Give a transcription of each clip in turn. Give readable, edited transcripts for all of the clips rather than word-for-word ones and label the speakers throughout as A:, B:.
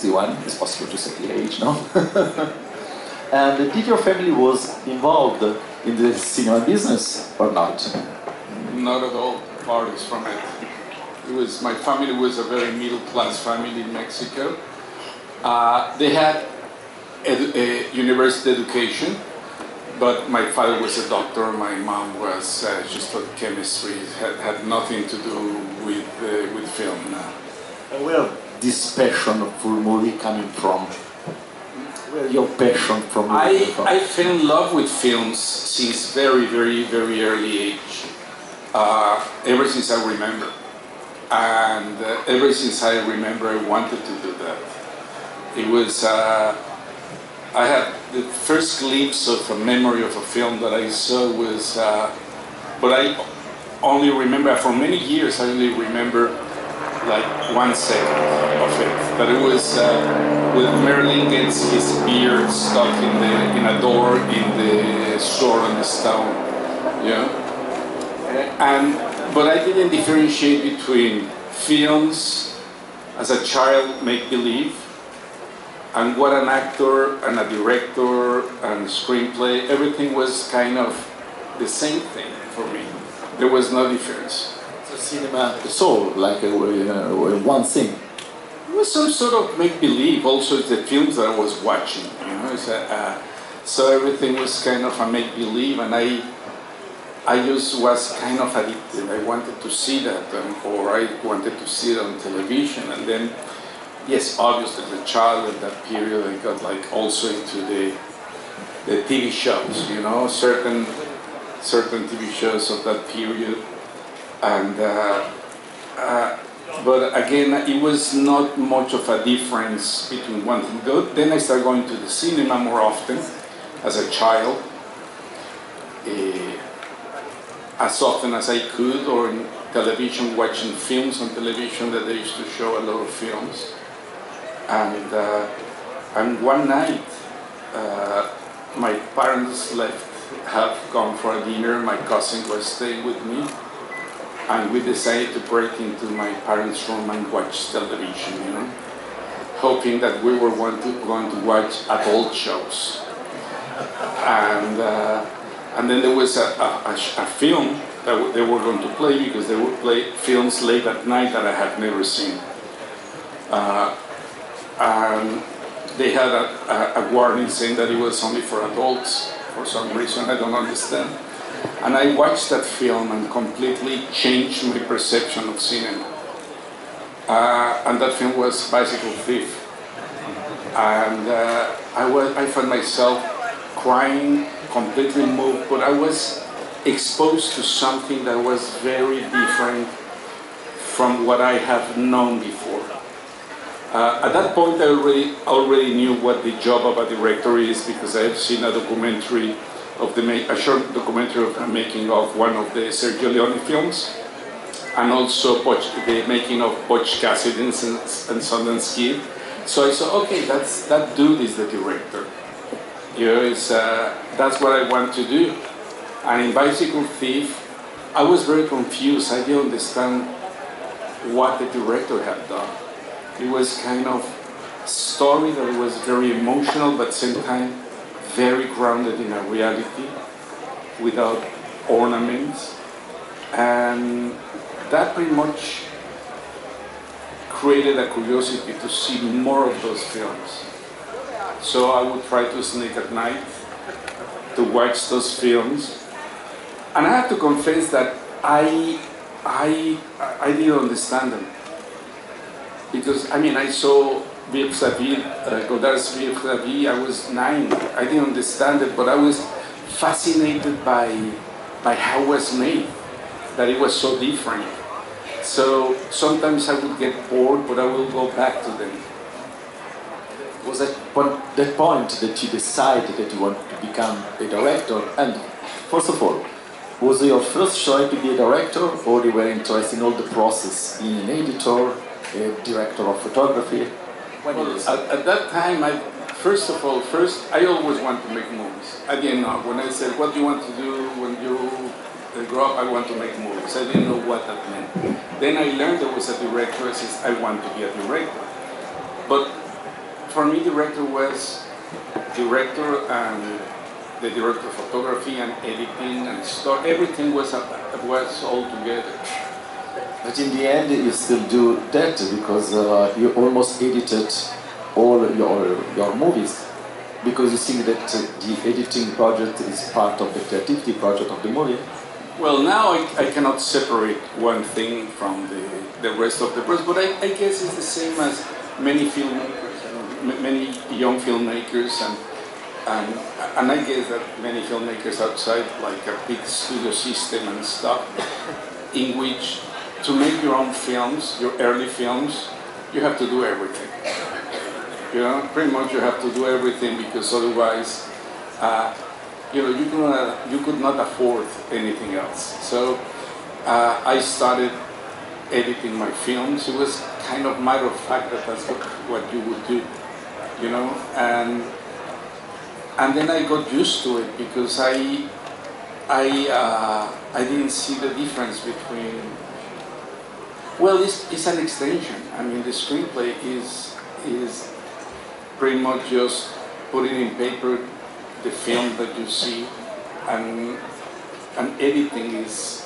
A: 61, it's possible to say the age, no? And did your family was involved in the cinema business or not?
B: Not at all, far from it. My family was a very middle-class family in Mexico. They had a university education, but my father was a doctor, my mom was just taught chemistry, had nothing to do with film.
A: And where this passion for movie coming from? Where your passion from?
B: I fell in love with films since very, very, very early age. Ever since I remember. And ever since I remember, I wanted to do that. It was, I had the first glimpse of a memory of a film that I saw was, but I only remember, for many years, I only remember like 1 second of it. But it was with Merlin gets his beard stuck in a door in the Sword on the Stone, yeah. But I didn't differentiate between films as a child make-believe and what an actor and a director and screenplay, everything was kind of the same thing for me. There was no difference.
A: So cinema, so like one thing.
B: It was some sort of make-believe, also the films that I was watching, you know. So everything was kind of a make-believe, and I just was kind of addicted. I wanted to see that, or I wanted to see it on television. And then, yes, obviously, as a child at that period, I got like also into the TV shows, you know, certain TV shows of that period. And but again, it was not much of a difference between one thing. Then I started going to the cinema more often as a child. As often as I could, or in television, watching films on television that they used to show a lot of films. And one night, my parents have gone for a dinner, my cousin was staying with me, and we decided to break into my parents' room and watch television, you know, hoping that we were going to watch adult shows. And then there was a film that they were going to play, because they would play films late at night that I had never seen. And they had a warning saying that it was only for adults for some reason, I don't understand. And I watched that film and completely changed my perception of cinema. And that film was Bicycle Thief. And I found myself crying, completely moved, but I was exposed to something that was very different from what I have known before. At that point, I already knew what the job of a director is, because I had seen a documentary a short documentary of the making of one of the Sergio Leone films, and also the making of Butch Cassidy and Sundance Kid. So I said, okay, that dude is the director. You know, that's what I want to do. And in Bicycle Thief, I was very confused. I didn't understand what the director had done. It was kind of a story that was very emotional, but at the same time very grounded in a reality, without ornaments. And that pretty much created a curiosity to see more of those films. So I would try to sneak at night to watch those films. And I have to confess that I didn't understand them. Because, I mean, I saw Godard's Vis-a-Vis, I was 9. I didn't understand it, but I was fascinated by how it was made, that it was so different. So sometimes I would get bored, but I will go back to them.
A: Was that point that you decided that you wanted to become a director? And first of all, was it your first choice to be a director, or you were interested in all the process, being an editor, a director of photography?
B: Well, at that time, first I always wanted to make movies. I didn't know. When I said, what do you want to do when you grow up? I want to make movies. I didn't know what that meant. Then I learned there was a director. I said, I want to be a director. But for me, director was director and the director of photography and editing and story. Everything was all together.
A: But in the end, you still do that because you almost edited all your movies, because you think that the editing project is part of the creativity project of the movie.
B: Well, now I cannot separate one thing from the rest of the process, but I guess it's the same as many filmmakers, many young filmmakers, and I guess that many filmmakers outside, like a big studio system and stuff, in which to make your own films, your early films, you have to do everything. You know, pretty much you have to do everything, because otherwise, you know, you could not afford anything else. So I started editing my films. It was kind of matter of fact that that's what you would do, you know, and then I got used to it, because I didn't see the difference between. Well, it's an extension. I mean, the screenplay is pretty much just putting in paper the film that you see, and editing is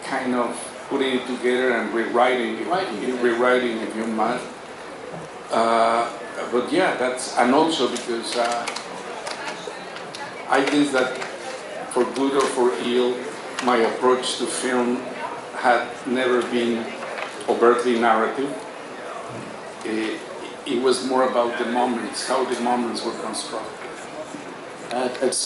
B: kind of putting it together and rewriting if you must. But yeah, and also because I guess that for good or for ill, my approach to film had never been overtly narrative. It was more about the moments, how the moments were constructed.